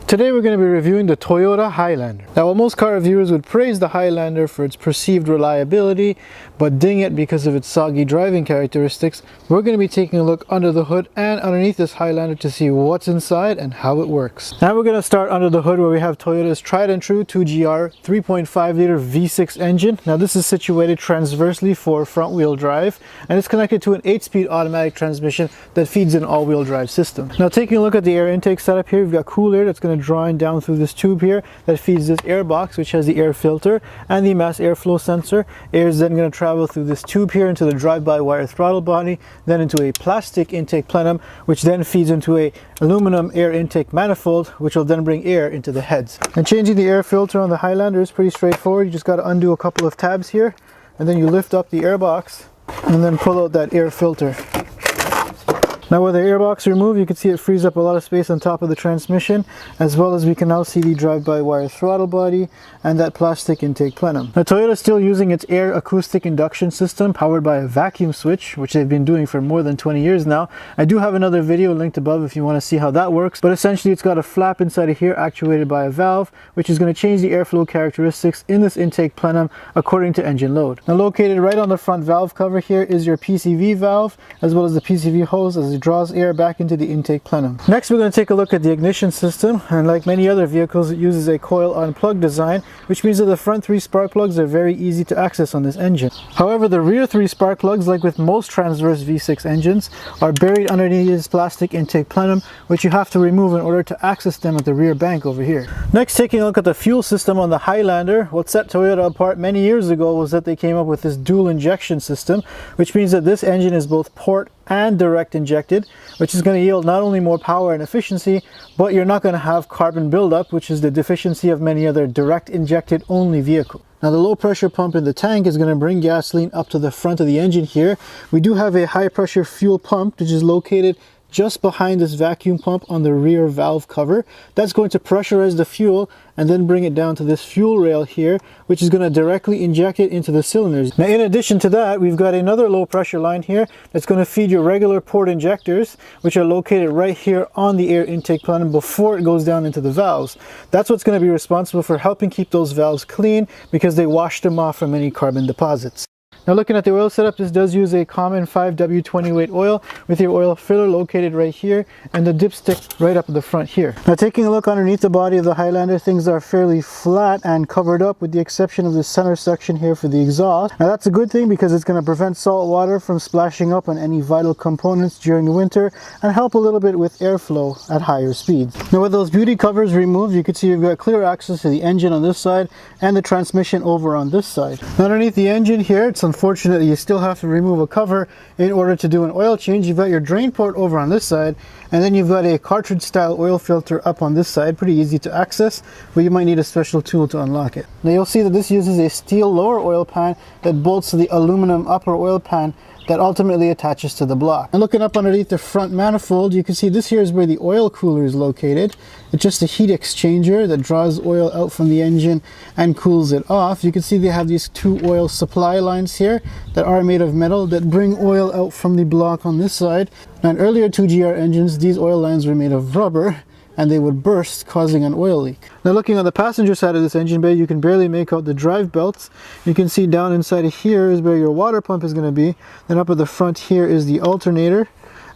Today we're going to be reviewing the Toyota Highlander. Now, while most car reviewers would praise the Highlander for its perceived reliability, but ding it because of its soggy driving characteristics, we're going to be taking a look under the hood and underneath this Highlander to see what's inside and how it works. Now we're going to start under the hood where we have Toyota's tried and true 2GR 3.5 liter V6 engine. Now this is situated transversely for front wheel drive, and it's connected to an 8-speed automatic transmission that feeds an all-wheel drive system. Now taking a look at the air intake setup here, we've got cool air that's going to draw in down through this tube here that feeds this air box, which has the air filter and the mass airflow sensor. Air is then going to travel through this tube here into the drive-by-wire throttle body, then into a plastic intake plenum, which then feeds into a aluminum air intake manifold, which will then bring air into the heads. And changing the air filter on the Highlander is pretty straightforward. You just got to undo a couple of tabs here, and then you lift up the air box and then pull out that air filter. Now with the airbox removed, you can see it frees up a lot of space on top of the transmission, as well as we can now see the drive-by-wire throttle body and that plastic intake plenum. Now Toyota is still using its air acoustic induction system powered by a vacuum switch, which they've been doing for more than 20 years now. I do have another video linked above if you want to see how that works, but essentially it's got a flap inside of here actuated by a valve, which is going to change the airflow characteristics in this intake plenum according to engine load. Now located right on the front valve cover here is your PCV valve, as well as the PCV hose as it draws air back into the intake plenum. Next we're going to take a look at the ignition system, and like many other vehicles it uses a coil on plug design, which means that the front 3 spark plugs are very easy to access on this engine. However, the rear 3 spark plugs, like with most transverse V6 engines, are buried underneath this plastic intake plenum, which you have to remove in order to access them at the rear bank over here. Next, taking a look at the fuel system on the Highlander, what set Toyota apart many years ago was that they came up with this dual injection system, which means that this engine is both port and direct injected, which is going to yield not only more power and efficiency, but you're not going to have carbon buildup, which is the deficiency of many other direct injected only vehicles. Now the low pressure pump in the tank is going to bring gasoline up to the front of the engine here. We do have a high pressure fuel pump, which is located just behind this vacuum pump on the rear valve cover. That's going to pressurize the fuel and then bring it down to this fuel rail here, which is going to directly inject it into the cylinders. Now in addition to that, we've got another low pressure line here that's going to feed your regular port injectors, which are located right here on the air intake plenum before it goes down into the valves. That's what's going to be responsible for helping keep those valves clean, because they wash them off from any carbon deposits. Now looking at the oil setup, this does use a common 5W20 weight oil with your oil filler located right here and the dipstick right up at the front here. Now taking a look underneath the body of the Highlander, things are fairly flat and covered up with the exception of the center section here for the exhaust. Now that's a good thing because it's going to prevent salt water from splashing up on any vital components during the winter and help a little bit with airflow at higher speeds. Now with those beauty covers removed, you can see you've got clear access to the engine on this side and the transmission over on this side. Now underneath the engine here, it's unfortunate that you still have to remove a cover in order to do an oil change. You've got your drain port over on this side, and then you've got a cartridge style oil filter up on this side. Pretty easy to access, but you might need a special tool to unlock it. Now you'll see that this uses a steel lower oil pan that bolts to the aluminum upper oil pan that ultimately attaches to the block. And looking up underneath the front manifold, you can see this here is where the oil cooler is located. It's just a heat exchanger that draws oil out from the engine and cools it off. You can see they have these 2 oil supply lines here that are made of metal that bring oil out from the block on this side. Now in earlier 2GR engines, these oil lines were made of rubber and they would burst, causing an oil leak. Now looking on the passenger side of this engine bay, you can barely make out the drive belts. You can see down inside of here is where your water pump is going to be. Then up at the front here is the alternator.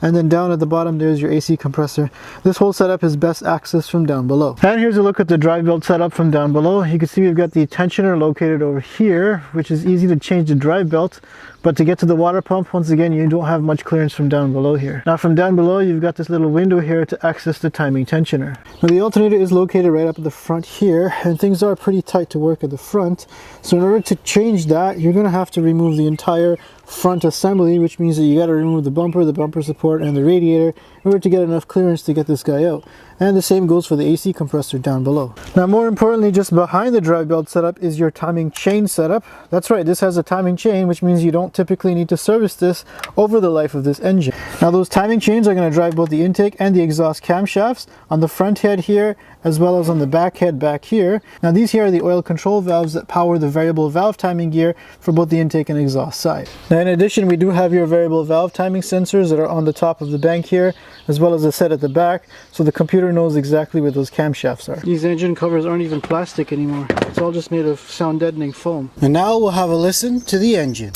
And then down at the bottom there's your AC compressor. This whole setup is best accessed from down below. And here's a look at the drive belt setup from down below. You can see we've got the tensioner located over here, which is easy to change the drive belt. But to get to the water pump, once again, you don't have much clearance from down below here. Now from down below, you've got this little window here to access the timing tensioner. Now the alternator is located right up at the front here, and things are pretty tight to work at the front. So in order to change that, you're going to have to remove the entire front assembly, which means that you got to remove the bumper support, and the radiator in order to get enough clearance to get this guy out. And the same goes for the AC compressor down below. Now more importantly, just behind the drive belt setup is your timing chain setup. That's right, this has a timing chain, which means you don't typically need to service this over the life of this engine. Now those timing chains are going to drive both the intake and the exhaust camshafts on the front head here, as well as on the back head back here. Now these here are the oil control valves that power the variable valve timing gear for both the intake and exhaust side. Now in addition, we do have your variable valve timing sensors that are on the top of the bank here, as well as a set at the back, so the computer Toyota knows exactly where those camshafts are. These engine covers aren't even plastic anymore. It's all just made of sound deadening foam. And now we'll have a listen to the engine.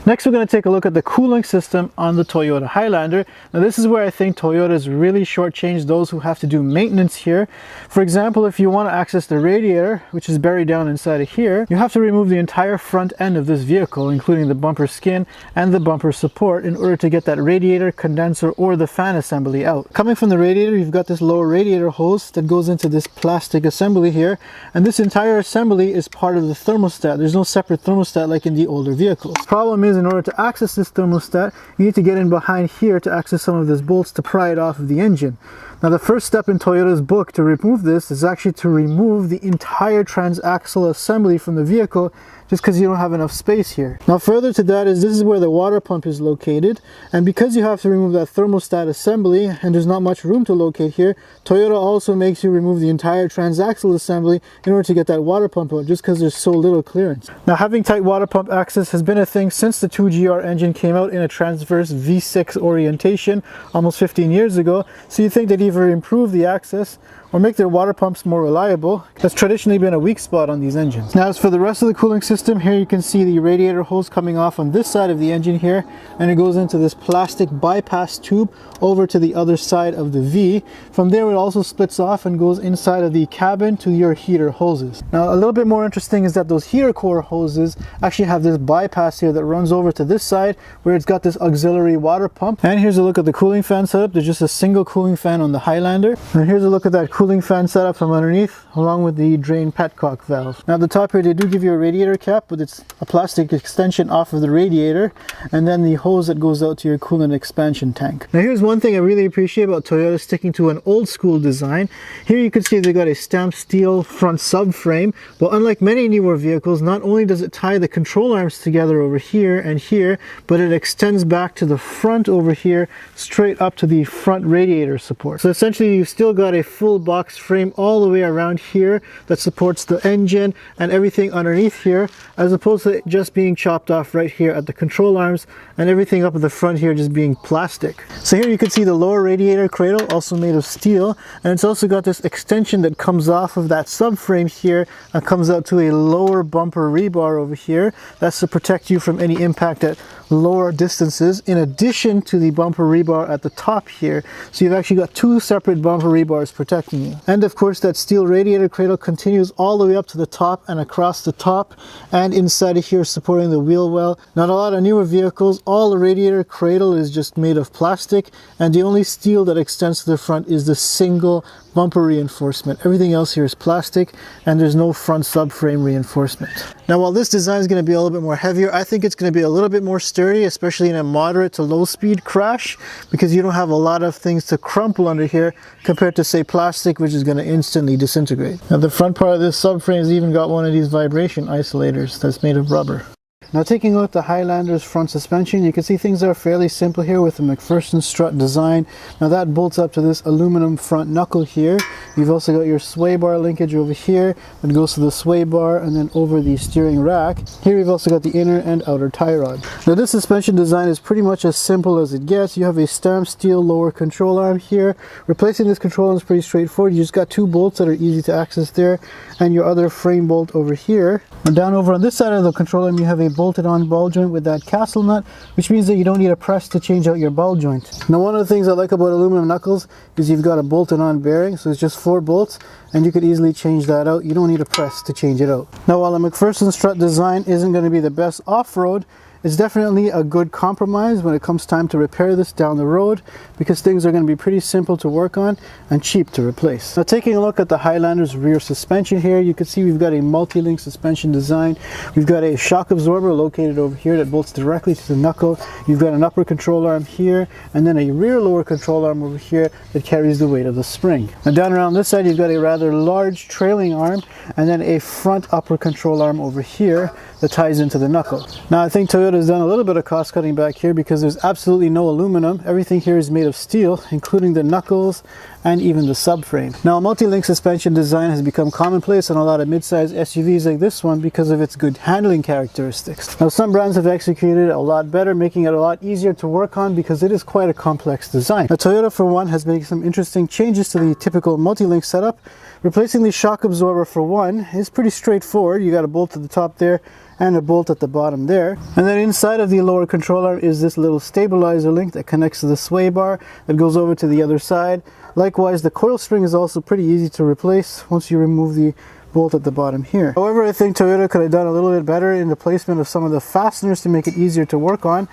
Next, we're going to take a look at the cooling system on the Toyota Highlander. Now this is where I think Toyota's really shortchanged those who have to do maintenance here. For example, if you want to access the radiator, which is buried down inside of here, you have to remove the entire front end of this vehicle, including the bumper skin and the bumper support, in order to get that radiator, condenser, or the fan assembly out. Coming from the radiator, you've got this lower radiator hose that goes into this plastic assembly here, and this entire assembly is part of the thermostat. There's no separate thermostat like in the older vehicles. Problem is, in order to access this thermostat, you need to get in behind here to access some of these bolts to pry it off of the engine. Now the first step in Toyota's book to remove this is actually to remove the entire transaxle assembly from the vehicle, just because you don't have enough space here. Now further to that is this is where the water pump is located, and because you have to remove that thermostat assembly and there's not much room to locate here, Toyota also makes you remove the entire transaxle assembly in order to get that water pump out, just because there's so little clearance. Now having tight water pump access has been a thing since the 2GR engine came out in a transverse V6 orientation almost 15 years ago, so you think they'd either improve the access or make their water pumps more reliable. That's traditionally been a weak spot on these engines. Now as for the rest of the cooling system, here you can see the radiator hose coming off on this side of the engine here, and it goes into this plastic bypass tube over to the other side of the V. From there it also splits off and goes inside of the cabin to your heater hoses. Now a little bit more interesting is that those heater core hoses actually have this bypass here that runs over to this side where it's got this auxiliary water pump. And here's a look at the cooling fan setup. There's just a single cooling fan on the Highlander. And here's a look at that cooling fan setup from underneath, along with the drain petcock valve. Now at the top here they do give you a radiator cap, but it's a plastic extension off of the radiator, and then the hose that goes out to your coolant expansion tank. Now here's one thing I really appreciate about Toyota sticking to an old school design. Here you can see they got a stamped steel front subframe, but unlike many newer vehicles, not only does it tie the control arms together over here and here, but it extends back to the front over here, straight up to the front radiator support. So essentially you've still got a full box frame all the way around here that supports the engine and everything underneath here, as opposed to just being chopped off right here at the control arms and everything up at the front here just being plastic. So here you can see the lower radiator cradle, also made of steel, and it's also got this extension that comes off of that subframe here and comes out to a lower bumper rebar over here. That's to protect you from any impact at lower distances, in addition to the bumper rebar at the top here. So you've actually got two separate bumper rebars protecting you. And of course that steel radiator cradle continues all the way up to the top and across the top and inside of here supporting the wheel well. Now in a lot of newer vehicles, all the radiator cradle is just made of plastic, and the only steel that extends to the front is the single bumper reinforcement. Everything else here is plastic, and there's no front subframe reinforcement. Now while this design is going to be a little bit more heavier, I think it's going to be a little bit more sturdy, especially in a moderate to low speed crash, because you don't have a lot of things to crumple under here compared to say plastic, which is going to instantly disintegrate. Now the front part of this subframe has even got one of these vibration isolators that's made of rubber. Now taking a look at the Highlander's front suspension, you can see things are fairly simple here with the McPherson strut design. Now that bolts up to this aluminum front knuckle here. You've also got your sway bar linkage over here that goes to the sway bar and then over the steering rack. Here you've also got the inner and outer tie rod. Now this suspension design is pretty much as simple as it gets. You have a stamped steel lower control arm here. Replacing this control arm is pretty straightforward. You just got two bolts that are easy to access there, and your other frame bolt over here. And down over on this side of the control arm you have a bolted on ball joint with that castle nut, which means that you don't need a press to change out your ball joint. Now one of the things I like about aluminum knuckles is you've got a bolted on bearing, so it's just 4 bolts and you could easily change that out. You don't need a press to change it out. Now while a McPherson strut design isn't going to be the best off-road, it's definitely a good compromise when it comes time to repair this down the road, because things are going to be pretty simple to work on and cheap to replace. Now taking a look at the Highlander's rear suspension here, you can see we've got a multi-link suspension design. We've got a shock absorber located over here that bolts directly to the knuckle. You've got an upper control arm here and then a rear lower control arm over here that carries the weight of the spring. Now down around this side you've got a rather large trailing arm and then a front upper control arm over here that ties into the knuckle. Now I think Toyota Toyota's done a little bit of cost cutting back here because there's absolutely no aluminum. Everything here is made of steel, including the knuckles and even the subframe. Now, a multi-link suspension design has become commonplace on a lot of mid-size SUVs like this one because of its good handling characteristics. Now, some brands have executed it a lot better, making it a lot easier to work on because it is quite a complex design. Now, Toyota, for one, has made some interesting changes to the typical multi-link setup. Replacing the shock absorber, for one, is pretty straightforward. You got a bolt at the top there and a bolt at the bottom there. And then inside of the lower control arm is this little stabilizer link that connects to the sway bar that goes over to the other side. Likewise, the coil spring is also pretty easy to replace once you remove the bolt at the bottom here. However, I think Toyota could have done a little bit better in the placement of some of the fasteners to make it easier to work on.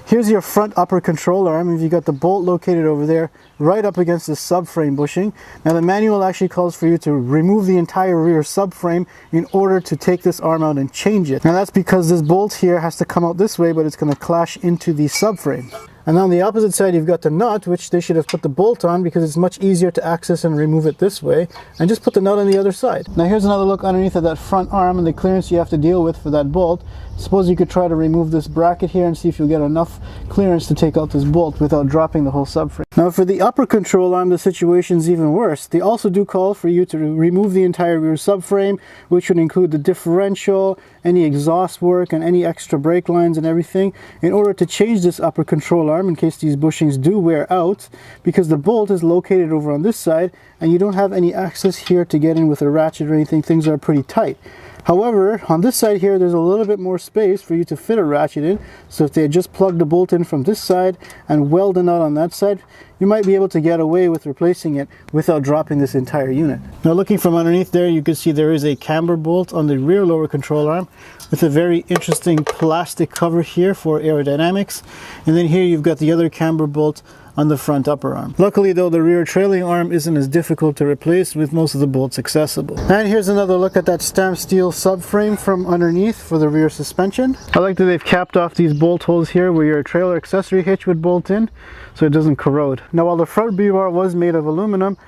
Here's your front upper control arm. If you got the bolt located over there, right up against the subframe bushing. Now, the manual actually calls for you to remove the entire rear subframe in order to take this arm out and change it. Now, that's because this bolt here has to come out this way, but it's going to clash into the subframe. And on the opposite side, you've got the nut, which they should have put the bolt on because it's much easier to access and remove it this way. And just put the nut on the other side. Now, here's another look underneath of that front arm and the clearance you have to deal with for that bolt. Suppose you could try to remove this bracket here and see if you'll get enough clearance to take out this bolt without dropping the whole subframe. Now, for the upper control arm, the situation's even worse. They also do call for you to remove the entire rear subframe, which would include the differential, any exhaust work, and any extra brake lines and everything, in order to change this upper control arm in case these bushings do wear out, because the bolt is located over on this side and you don't have any access here to get in with a ratchet or anything. Things are pretty tight. However, on this side here, there's a little bit more space for you to fit a ratchet in. So if they had just plugged the bolt in from this side and weld the nut on that side, you might be able to get away with replacing it without dropping this entire unit. Now, looking from underneath there, you can see there is a camber bolt on the rear lower control arm with a very interesting plastic cover here for aerodynamics. And then here you've got the other camber bolt on the front upper arm. Luckily though, the rear trailing arm isn't as difficult to replace, with most of the bolts accessible. And here's another look at that stamped steel subframe from underneath for the rear suspension. I like that they've capped off these bolt holes here where your trailer accessory hitch would bolt in so it doesn't corrode. Now, while the front B-bar was made of aluminum,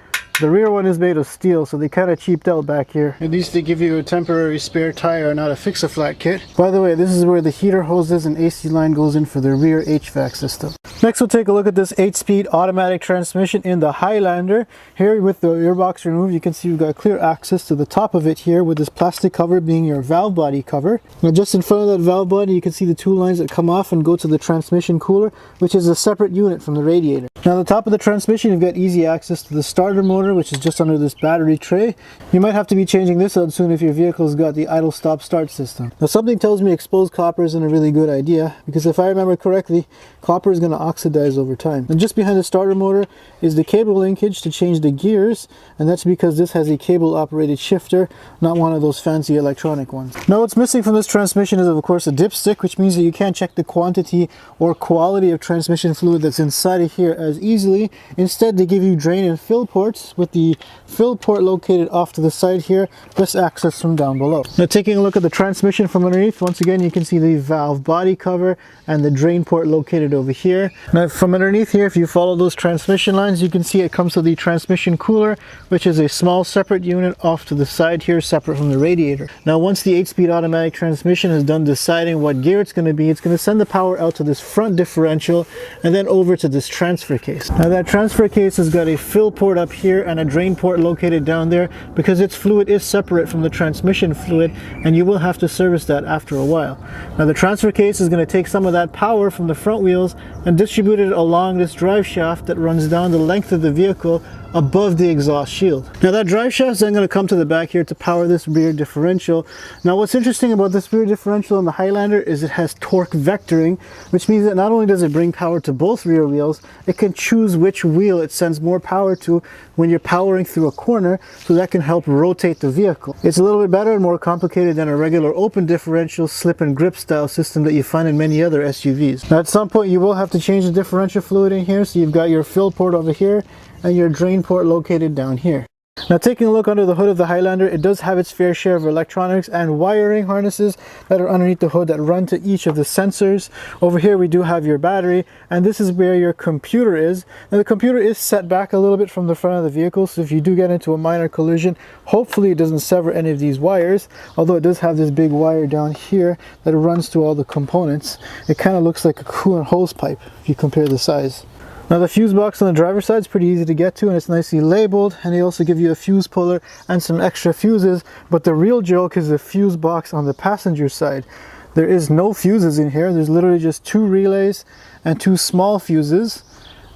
the rear one is made of steel, so they kind of cheaped out back here. At least they give you a temporary spare tire, not a fix-a-flat kit. By the way, this is where the heater hoses and AC line goes in for the rear HVAC system. Next, we'll take a look at this 8-speed automatic transmission in the Highlander. Here, with the gearbox removed, you can see we've got clear access to the top of it here, with this plastic cover being your valve body cover. Now, just in front of that valve body, you can see the two lines that come off and go to the transmission cooler, which is a separate unit from the radiator. Now, at the top of the transmission, you've got easy access to the starter motor, which is just under this battery tray. You might have to be changing this out soon if your vehicle's got the idle stop start system. Now, something tells me exposed copper isn't a really good idea, because if I remember correctly, copper is going to oxidize over time. And just behind the starter motor is the cable linkage to change the gears, and that's because this has a cable operated shifter, not one of those fancy electronic ones. Now, what's missing from this transmission is, of course, a dipstick, which means that you can't check the quantity or quality of transmission fluid that's inside of here as easily. Instead, they give you drain and fill ports, with the fill port located off to the side here, best access from down below. Now, taking a look at the transmission from underneath, once again you can see the valve body cover and the drain port located over here. Now, from underneath here, if you follow those transmission lines, you can see it comes to the transmission cooler, which is a small separate unit off to the side here, separate from the radiator. Now, once the 8-speed automatic transmission is done deciding what gear it's going to be, it's going to send the power out to this front differential and then over to this transfer case. Now, that transfer case has got a fill port up here and a drain port located down there, because its fluid is separate from the transmission fluid, and you will have to service that after a while. Now, the transfer case is going to take some of that power from the front wheels and distribute it along this drive shaft that runs down the length of the vehicle above the exhaust shield. Now, that drive shaft is then going to come to the back here to power this rear differential. Now, what's interesting about this rear differential in the Highlander is it has torque vectoring, which means that not only does it bring power to both rear wheels, it can choose which wheel it sends more power to when you're powering through a corner, so that can help rotate the vehicle. It's a little bit better and more complicated than a regular open differential slip and grip style system that you find in many other SUVs. Now, at some point you will have to change the differential fluid in here, so you've got your fill port over here and your drain port located down here. Now taking a look under the hood of the Highlander, it does have its fair share of electronics and wiring harnesses that are underneath the hood that run to each of the sensors. Over here we do have your battery, and this is where your computer is. Now the computer is set back a little bit from the front of the vehicle, so if you do get into a minor collision, hopefully it doesn't sever any of these wires, although it does have this big wire down here that runs to all the components. It kind of looks like a coolant hose pipe if you compare the size. Now the fuse box on the driver's side is pretty easy to get to, and it's nicely labeled, and they also give you a fuse puller and some extra fuses, but the real joke is the fuse box on the passenger side. There is no fuses in here. There's literally just 2 relays and 2 small fuses,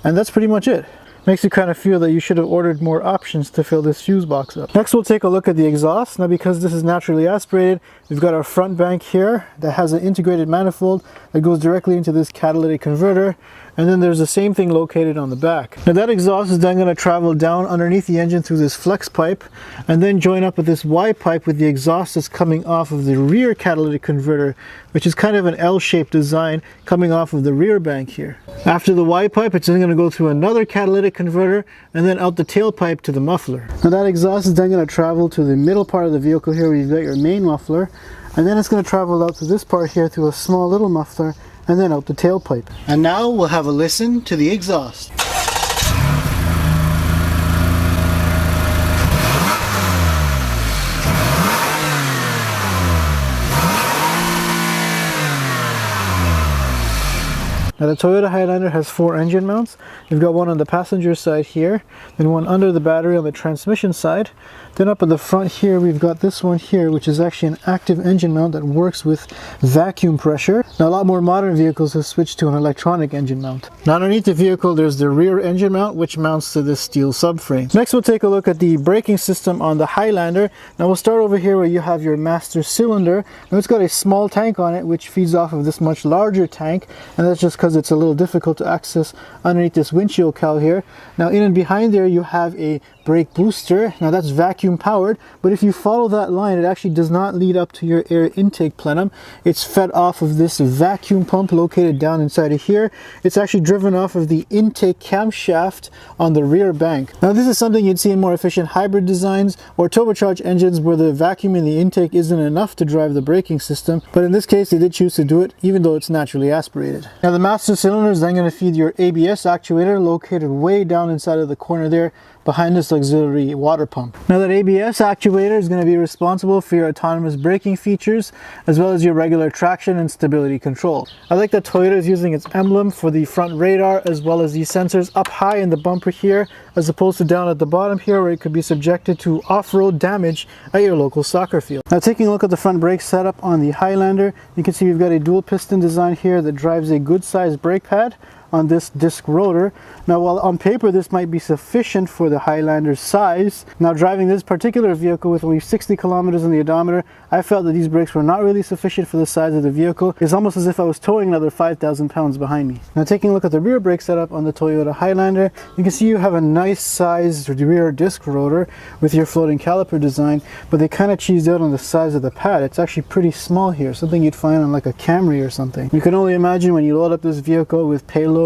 and that's pretty much it. Makes you kind of feel that you should have ordered more options to fill this fuse box up. Next we'll take a look at the exhaust. Now because this is naturally aspirated, we've got our front bank here that has an integrated manifold that goes directly into this catalytic converter, and then there's the same thing located on the back. Now that exhaust is then going to travel down underneath the engine through this flex pipe and then join up with this Y pipe with the exhaust that's coming off of the rear catalytic converter, which is kind of an L-shaped design coming off of the rear bank here. After the Y pipe, it's then going to go through another catalytic converter and then out the tailpipe to the muffler. Now that exhaust is then going to travel to the middle part of the vehicle here where you've got your main muffler, and then it's going to travel out to this part here through a small little muffler and then out the tailpipe. And now we'll have a listen to the exhaust. Now the Toyota Highlander has 4 engine mounts. You've got one on the passenger side here, then one under the battery on the transmission side. Then up at the front here, we've got this one here, which is actually an active engine mount that works with vacuum pressure. Now a lot more modern vehicles have switched to an electronic engine mount. Now underneath the vehicle, there's the rear engine mount, which mounts to this steel subframe. Next we'll take a look at the braking system on the Highlander. Now we'll start over here where you have your master cylinder. Now it's got a small tank on it, which feeds off of this much larger tank, and that's just because it's a little difficult to access underneath this windshield cowl here. Now in and behind there you have a brake booster. Now that's vacuum powered, but if you follow that line, it actually does not lead up to your air intake plenum. It's fed off of this vacuum pump located down inside of here. It's actually driven off of the intake camshaft on the rear bank. Now this is something you'd see in more efficient hybrid designs or turbocharged engines where the vacuum in the intake isn't enough to drive the braking system, but in this case they did choose to do it even though it's naturally aspirated. Now the master cylinder is then going to feed your ABS actuator located way down inside of the corner there behind this auxiliary water pump. Now that ABS actuator is going to be responsible for your autonomous braking features as well as your regular traction and stability control. I like that Toyota is using its emblem for the front radar as well as these sensors up high in the bumper here as opposed to down at the bottom here where it could be subjected to off-road damage at your local soccer field. Now taking a look at the front brake setup on the Highlander, you can see we've got a dual piston design here that drives a good sized brake pad on this disc rotor. Now while on paper this might be sufficient for the Highlander's size, now driving this particular vehicle with only 60 kilometers on the odometer, I felt that these brakes were not really sufficient for the size of the vehicle. It's almost as if I was towing another 5,000 pounds behind me. Now taking a look at the rear brake setup on the Toyota Highlander, you can see you have a nice sized rear disc rotor with your floating caliper design, but they kind of cheesed out on the size of the pad. It's actually pretty small here, something you'd find on like a Camry or something. You can only imagine when you load up this vehicle with payload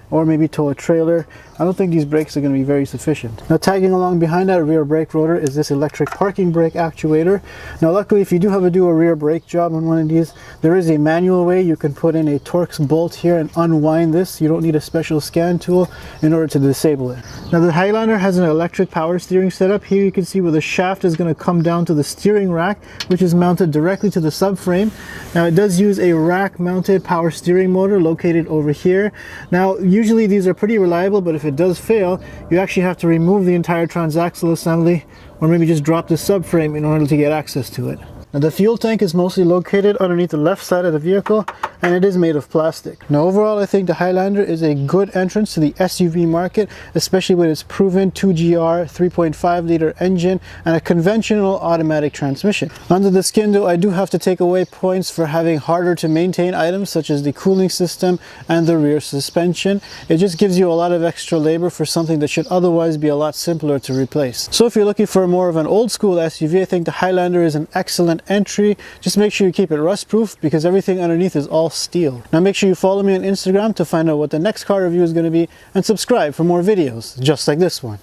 or maybe tow a trailer, I don't think these brakes are going to be very sufficient. Now tagging along behind that rear brake rotor is this electric parking brake actuator. Now luckily if you do have to do a rear brake job on one of these, there is a manual way. You can put in a Torx bolt here and unwind this. You don't need a special scan tool in order to disable it. Now the Highlander has an electric power steering setup. Here you can see where the shaft is going to come down to the steering rack, which is mounted directly to the subframe. Now it does use a rack mounted power steering motor located over here. Now usually these are pretty reliable, but if it does fail, you actually have to remove the entire transaxle assembly or maybe just drop the subframe in order to get access to it. Now the fuel tank is mostly located underneath the left side of the vehicle and it is made of plastic. Now overall I think the Highlander is a good entrance to the SUV market, especially with its proven 2GR 3.5 liter engine and a conventional automatic transmission. Under the skin though, I do have to take away points for having harder to maintain items such as the cooling system and the rear suspension. It just gives you a lot of extra labor for something that should otherwise be a lot simpler to replace. So if you're looking for more of an old school SUV, I think the Highlander is an excellent entry. Just make sure you keep it rust proof because everything underneath is all steel. Now make sure you follow me on Instagram to find out what the next car review is going to be and subscribe for more videos just like this one.